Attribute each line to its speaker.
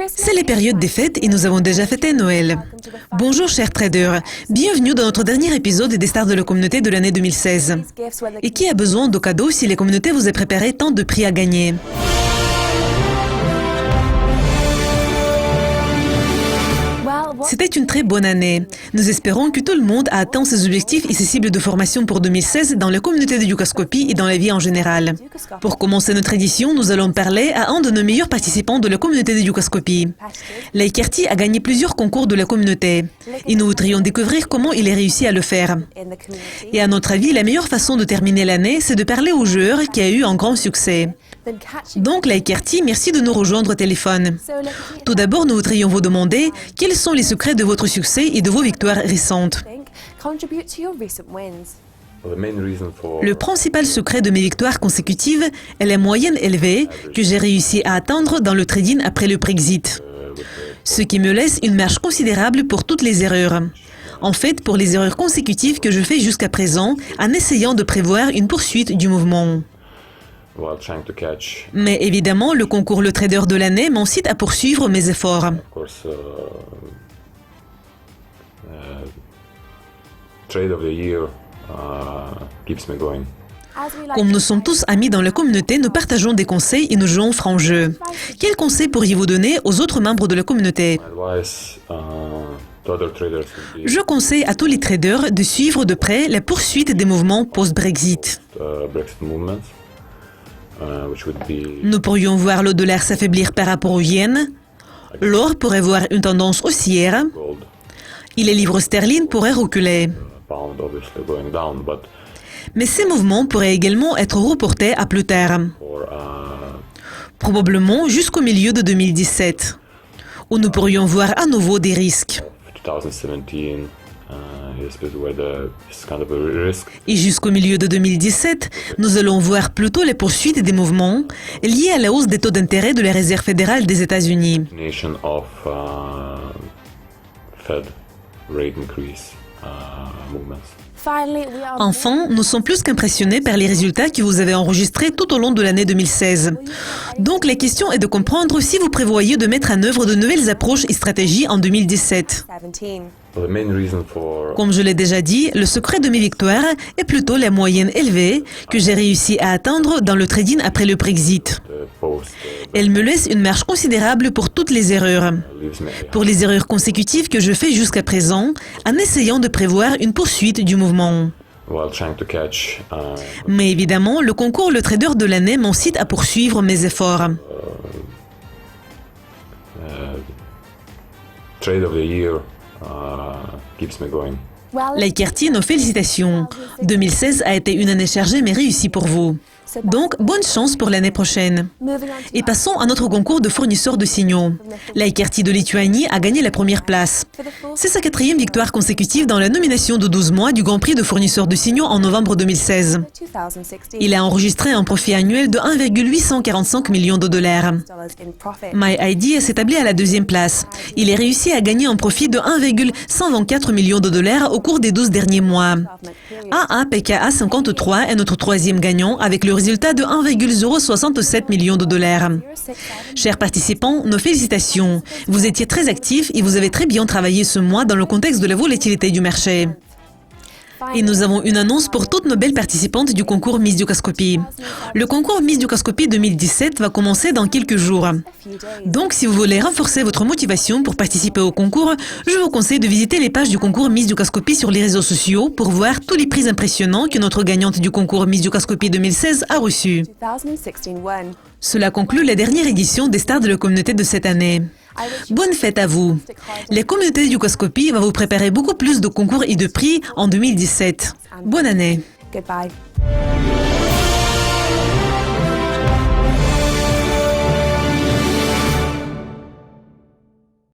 Speaker 1: C'est la période des fêtes et nous avons déjà fêté Noël. Bonjour chers traders, bienvenue dans notre dernier épisode des stars de la communauté de l'année 2016. Et qui a besoin de cadeaux si la communauté vous a préparé tant de prix à gagner? C'était une très bonne année. Nous espérons que tout le monde a atteint ses objectifs et ses cibles de formation pour 2016 dans la communauté de Yucascopie et dans la vie en général. Pour commencer notre édition, nous allons parler à un de nos meilleurs participants de la communauté de Yucascopie. Laikerti a gagné plusieurs concours de la communauté et nous voudrions découvrir comment il a réussi à le faire. Et à notre avis, la meilleure façon de terminer l'année, c'est de parler au joueur qui a eu un grand succès. Donc, Laikerti, merci de nous rejoindre au téléphone. Tout d'abord, nous voudrions vous demander quels sont les secrets de votre succès et de vos victoires récentes. Le principal secret de mes victoires consécutives est la moyenne élevée que j'ai réussi à atteindre dans le trading après le Brexit. Ce qui me laisse une marge considérable pour toutes les erreurs. En fait, pour les erreurs consécutives que je fais jusqu'à présent en essayant de prévoir une poursuite du mouvement. Mais évidemment, le concours Le Trader de l'année m'incite à poursuivre mes efforts. Comme nous sommes tous amis dans la communauté, nous partageons des conseils et nous jouons franc jeu. Quels conseils pourriez-vous donner aux autres membres de la communauté? Je conseille à tous les traders de suivre de près la poursuite des mouvements post-Brexit. Nous pourrions voir le dollar s'affaiblir par rapport au yen, l'or pourrait voir une tendance haussière et les livres sterling pourraient reculer. Mais ces mouvements pourraient également être reportés à plus tard, probablement jusqu'au milieu de 2017, où nous pourrions voir à nouveau des risques. Et jusqu'au milieu de 2017, nous allons voir plutôt les poursuites des mouvements liés à la hausse des taux d'intérêt de la Réserve fédérale des États-Unis. Enfin, nous sommes plus qu'impressionnés par les résultats que vous avez enregistrés tout au long de l'année 2016. Donc, la question est de comprendre si vous prévoyez de mettre en œuvre de nouvelles approches et stratégies en 2017. Comme je l'ai déjà dit, le secret de mes victoires est plutôt la moyenne élevée que j'ai réussi à atteindre dans le trading après le Brexit. Elle me laisse une marge considérable pour toutes les erreurs. Pour les erreurs consécutives que je fais jusqu'à présent, en essayant de prévoir une poursuite du mouvement. Mais évidemment, le concours Le Trader de l'année m'incite à poursuivre mes efforts. Laikerti, nos félicitations. 2016 a été une année chargée mais réussie pour vous. Donc, bonne chance pour l'année prochaine. Et passons à notre concours de fournisseurs de signaux. Laikerti de Lituanie a gagné la première place. C'est sa 4e victoire consécutive dans la nomination de 12 mois du Grand Prix de fournisseurs de signaux en novembre 2016. Il a enregistré un profit annuel de 1,845 millions de dollars. MyID s'établit à la 2e place. Il a réussi à gagner un profit de 1,124 millions de dollars au cours des 12 derniers mois. AAPKA 53 est notre 3e gagnant avec le résultat de 1,067 millions de dollars. Chers participants, nos félicitations. Vous étiez très actifs et vous avez très bien travaillé ce mois dans le contexte de la volatilité du marché. Et nous avons une annonce pour toutes nos belles participantes du concours Miss Yucascopie. Le concours Miss Yucascopie 2017 va commencer dans quelques jours. Donc, si vous voulez renforcer votre motivation pour participer au concours, je vous conseille de visiter les pages du concours Miss Yucascopie sur les réseaux sociaux pour voir tous les prix impressionnants que notre gagnante du concours Miss Yucascopie 2016 a reçus. Cela conclut la dernière édition des stars de la communauté de cette année. Bonne fête à vous. La communauté de Yucascopie va vous préparer beaucoup plus de concours et de prix en 2017. Bonne année.
Speaker 2: Goodbye.